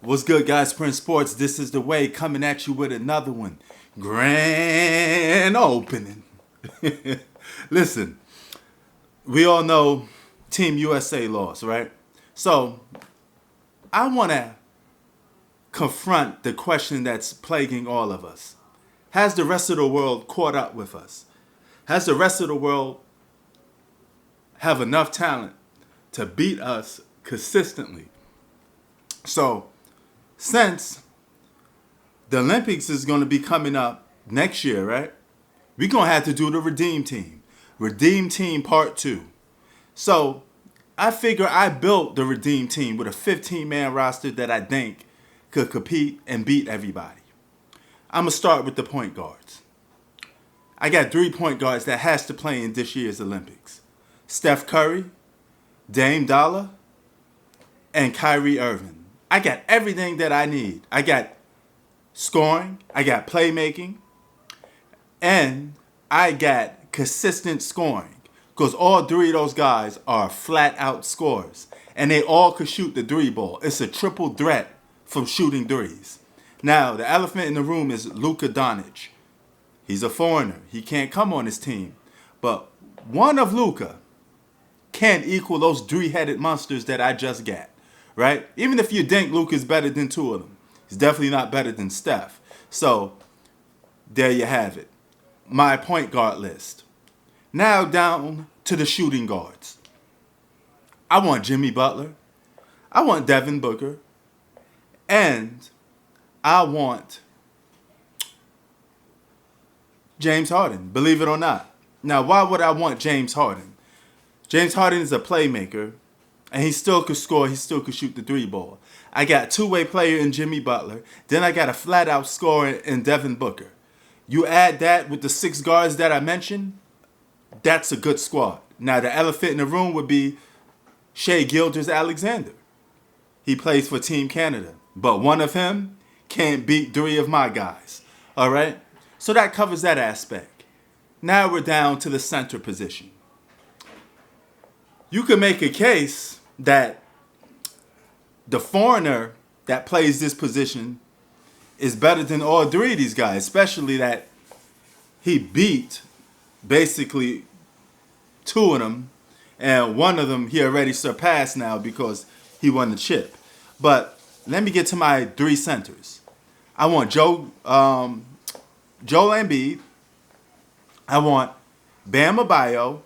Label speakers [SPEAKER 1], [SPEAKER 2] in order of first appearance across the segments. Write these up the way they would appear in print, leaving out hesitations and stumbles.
[SPEAKER 1] What's good, guys? Prince Sports. This is the way coming at you with another one. Grand opening. Listen, we all know Team USA lost, right? So I want to confront the question that's plaguing all of us. Has the rest of the world caught up with us? Has the rest of the world have enough talent to beat us consistently? So, since the Olympics is going to be coming up next year, right? We're going to have to do the Redeem Team. Redeem Team Part 2. So, I figure I built the Redeem Team with a 15-man roster that I think could compete and beat everybody. I'm going to start with the point guards. I got 3 point guards that has to play in this year's Olympics. Steph Curry, Dame Dollar, and Kyrie Irving. I got everything that I need. I got scoring, I got playmaking, and I got consistent scoring. Because all 3 of those guys are flat out scorers. And they all could shoot the 3 ball. It's a triple threat from shooting threes. Now, the elephant in the room is Luka Doncic. He's a foreigner. He can't come on this team. But one of Luka can't equal those 3-headed monsters that I just got. Right? Even if you think Luka's better than 2 of them, he's definitely not better than Steph. So, there you have it. My point guard list. Now down to the shooting guards. I want Jimmy Butler. I want Devin Booker. And I want James Harden, believe it or not. Now, why would I want James Harden? James Harden is a playmaker. And he still could score. He still could shoot the 3 ball. I got a 2-way player in Jimmy Butler. Then I got a flat-out scorer in Devin Booker. You add that with the 6 guards that I mentioned, that's a good squad. Now, the elephant in the room would be Shai Gilgeous-Alexander. He plays for Team Canada. But one of him can't beat 3 of my guys. All right? So that covers that aspect. Now we're down to the center position. You could make a case that the foreigner that plays this position is better than all 3 of these guys, especially that he beat basically 2 of them, and one of them he already surpassed now because he won the chip. But let me get to my 3 centers. I want Joel Embiid, I want Bam Adebayo,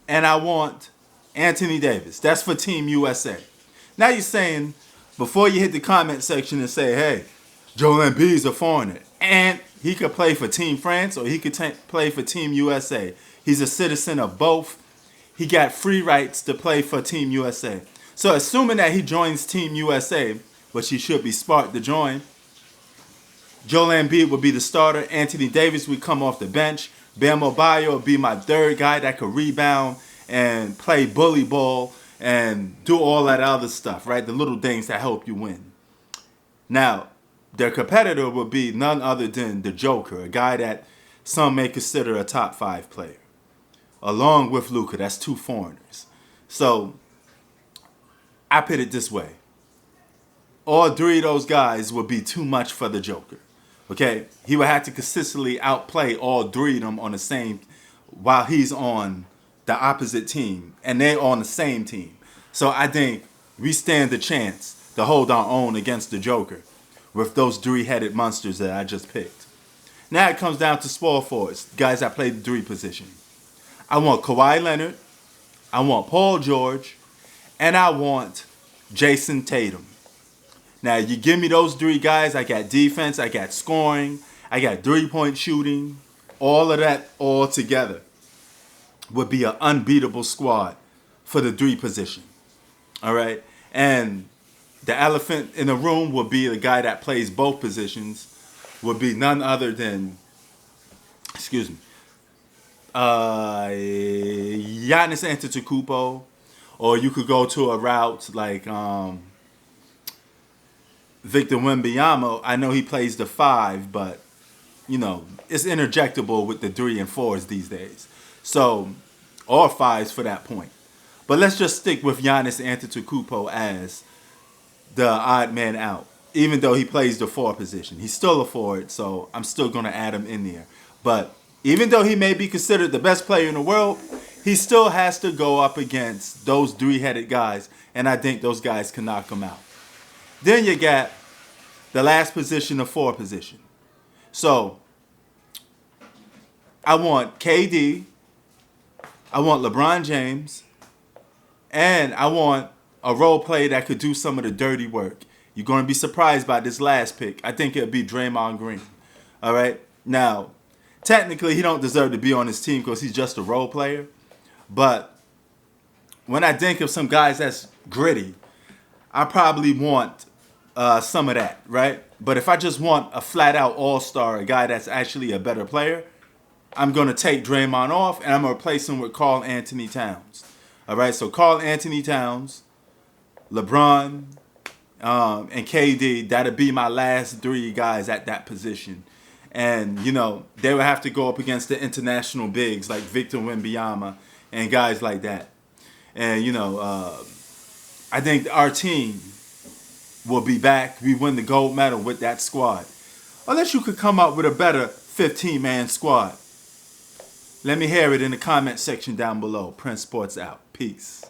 [SPEAKER 1] and I want Anthony Davis. That's for Team USA. Now you're saying, before you hit the comment section and say, hey, Joel Embiid's a foreigner, and he could play for Team France or he could play for Team USA. He's a citizen of both. He got free rights to play for Team USA. So assuming that he joins Team USA, which he should be smart to join, Joel Embiid would be the starter. Anthony Davis would come off the bench. Bam Adebayo would be my 3rd guy that could rebound and play bully ball and do all that other stuff, right? The little things that help you win. Now, their competitor would be none other than the Joker, a guy that some may consider a top 5 player. Along with Luka, that's 2 foreigners. So, I put it this way. All 3 of those guys would be too much for the Joker. Okay? He would have to consistently outplay all 3 of them on the same, while he's on the opposite team, and they're on the same team. So I think we stand a chance to hold our own against the Joker with those 3-headed monsters that I just picked. Now it comes down to small forwards, guys that play the 3 position. I want Kawhi Leonard, I want Paul George, and I want Jason Tatum. Now you give me those 3 guys, I got defense, I got scoring, I got 3-point shooting, all of that all together would be an unbeatable squad for the 3 position. All right? And the elephant in the room would be the guy that plays both positions, would be none other than, Giannis Antetokounmpo, or you could go to a route like Victor Wembanyama. I know he plays the 5, but, it's interjectable with the 3 and 4s these days. So, or 5s for that point. But let's just stick with Giannis Antetokounmpo as the odd man out. even though he plays the forward position. He's still a forward, so I'm still going to add him in there. But even though he may be considered the best player in the world, he still has to go up against those three-headed guys, and I think those guys can knock him out. Then you got the last position, the forward position. So I want KD, I want LeBron James, and I want a role player that could do some of the dirty work. You're going to be surprised by this last pick. I think it'll be Draymond Green. All right? Now, technically, he don't deserve to be on this team because he's just a role player. But when I think of some guys that's gritty, I probably want some of that, right? But if I just want a flat-out all-star, a guy that's actually a better player, I'm going to take Draymond off, and I'm going to replace him with Karl Anthony Towns. All right, so Karl Anthony Towns, LeBron, and KD, that'll be my last three guys at that position. And, you know, they would have to go up against the international bigs like Victor Wembanyama and guys like that. And, you know, I think our team will be back. We win the gold medal with that squad. Unless you could come up with a better 15-man squad. Let me hear it in the comment section down below. Prince Sports out. Peace.